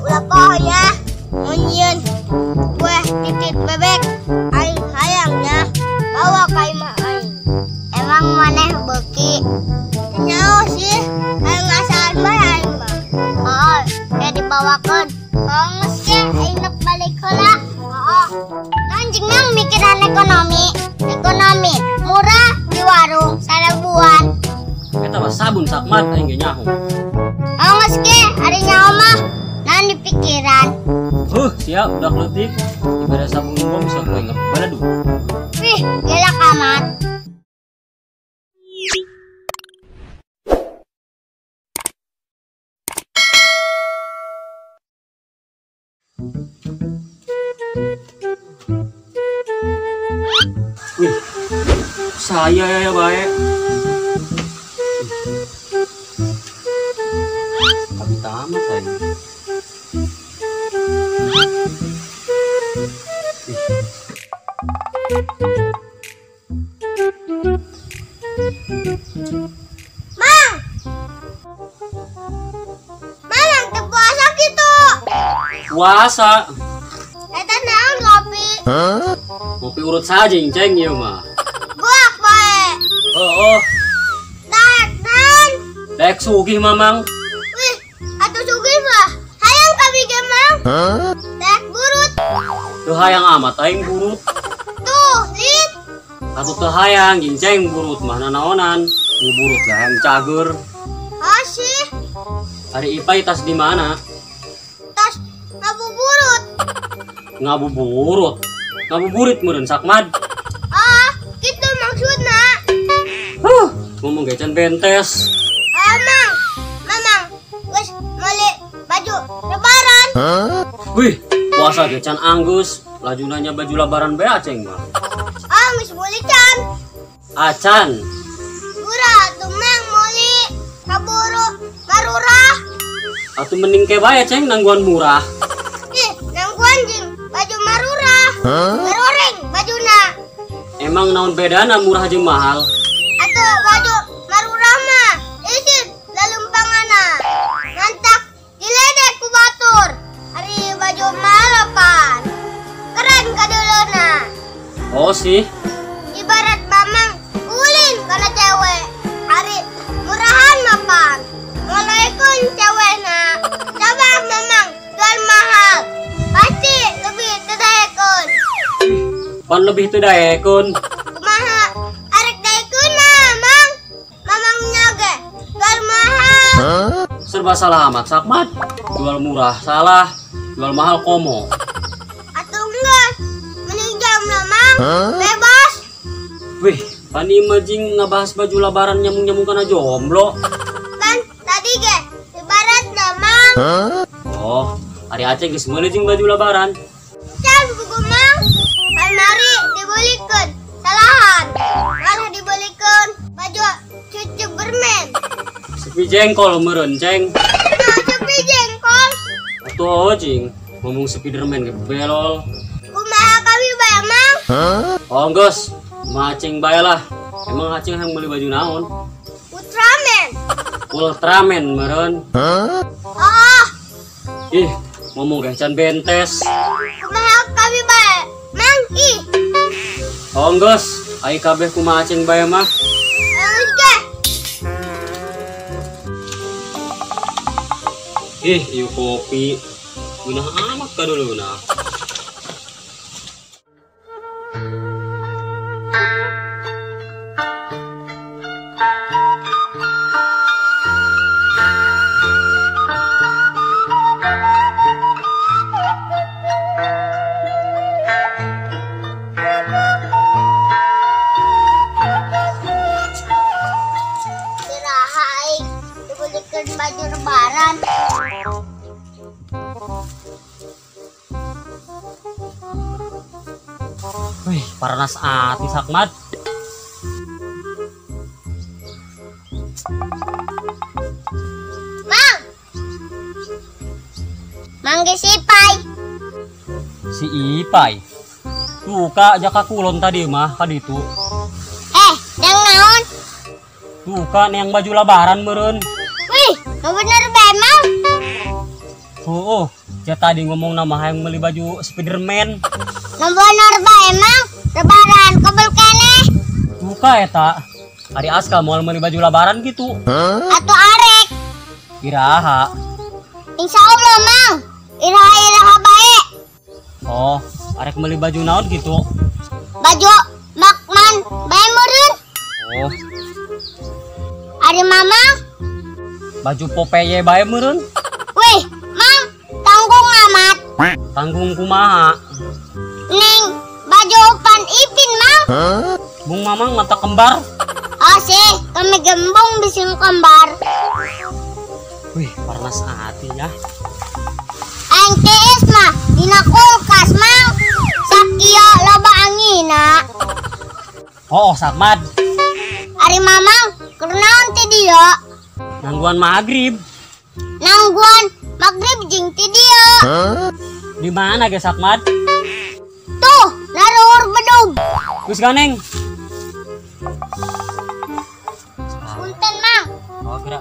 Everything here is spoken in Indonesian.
ulah pokoknya ngunyian kue titit bebek aing hayangnya bawa ka imah aing. Emang maneh beuki? Nyaho sih, aing ngasaan bae aing mah. Oh, ya dibawakeun. Geus ge aing neuk balik heula. Heeh. Anjing nang mikiran ekonomi. Ekonomi murah di warung 1000-an. Eta mah sabun sakmat aing ge nyaho. Geus ge ari nyaho mah naon di pikiran. Siap udah kletik. Ibadah sabun bom bisa gue inget baladu. Wih, gelak amat. Wih, saya ya baik. Tapi tamat saya. Mang! Mamang teu puasa kitu. Puasa. Eta naon kopi? Kopi urut saja ceng ieu mah. Buak bae. Oh. Daek naon? Dek sugih mamang. Wih, atuh sugih mah. Hayang ka bige mang. Daek burut. Teu hayang amat aing burut. Tuh, lihat. Atuh teu hayang ceng burut mah nanaonan. Nu burut lah yang cager. Sih, Hari Ipai tas di mana? tas ngabuburut. Ngabuburut. Ngabuburit meureun sakmad. Gitu maksudna. Ngomong gecan bentes. Mamang, geus meuli baju lebaran. Wih, puasa gecan anggus. Laju nanya baju lebaran bea ceng mah. Geus meuli can. Acan. Gura tuh mang meuli kaburu marurah. Atuh mending ke bae ceng nangguan murah. Ih, nangguan jeung baju marurah. Maroreng bajuna. Emang naon bedana murah jeung mahal? Atuh baju marurah mah isin lalumpangana. Ngantak diledek ku batur. Ari baju malapan. Keren kadeulona. Oh sih. Ibarat mamang ulin kana cewek. Ari murahan mapan. Ngalaikeun cewekna. Coba mamang jual mahal. Pasti lebih tedaekeun. Pan lebih teu daekun. Kumaha? Arek daekeunna, Mang. Mamangnya ge jual mahal. Serba salah amat sakmat. Jual murah salah, jual mahal komo. Atuh geus. Mending jamna, Mang. Bebas. Wih, pan imajing ngabahas baju lebaran nyamung-nyamung kana jomblo. Kan tadi ge ibaratna, Mang. Oh, hari Aceh geus meuli jeung baju lebaran. Can buku Mang. Almari dibelikeun salahan. Malah dibelikeun baju cucu bermen. Sepi jengkol meureun ceng. Nah, sepi jengkol. Atuh cing, ngomong Spiderman ge belol. Kumaha kami bae, Mang? Oh geus, macing bae lah. Emang Aceh yang beli baju naon? Ultraman. Ultraman meureun. Ih, ngomong gecan bentes. Kumaha kami bae, Mang? Ih, Oh geus, ai kabeh kumaha cing bae mah. geus ge. Ih, ieu kopi. Geunah amat kaduluna. Iraha aing dibelikeun baju lebaran. Wih, paranas ati sakmat. Mang. Mangge sipai. Si Ipai. Tuh kak, jaka kulon tadi mah kaditu. Yang naon? Tuh kak, yang baju lebaran meureun. Wih, bener bae, Mang. Oh, Dia tadi ngomong nama yang beli baju Spiderman. Bener ba emang? Lebaran kabel kene. Buka eta. Ari Aska mau beli baju lebaran gitu. Atau arek. Iraha. Insya Allah mang. Iraha baik. Oh, arek beli baju naon gitu. Baju Bakman bae meureun. Oh, Ari mamang. baju Popeye bae meureun. Wih, mang tanggung amat. Tanggung kumaha? Neng baju Pan Ipin mang. Bung Mamang mata kembar. Oh sih, kami gembong bising kembar. Wih, panas hati ya. Aing TS mah dina kulkas mang. Sakia loba angina. Oh, Sakmad. Ari mamang kenaon ti dieu? Nangguan maghrib. Nangguan magrib jeung ti dieu. Di mana ge Sakmad? Tuh, naruhur bedug. Wis ganeng. Punten mang. Oh, kira.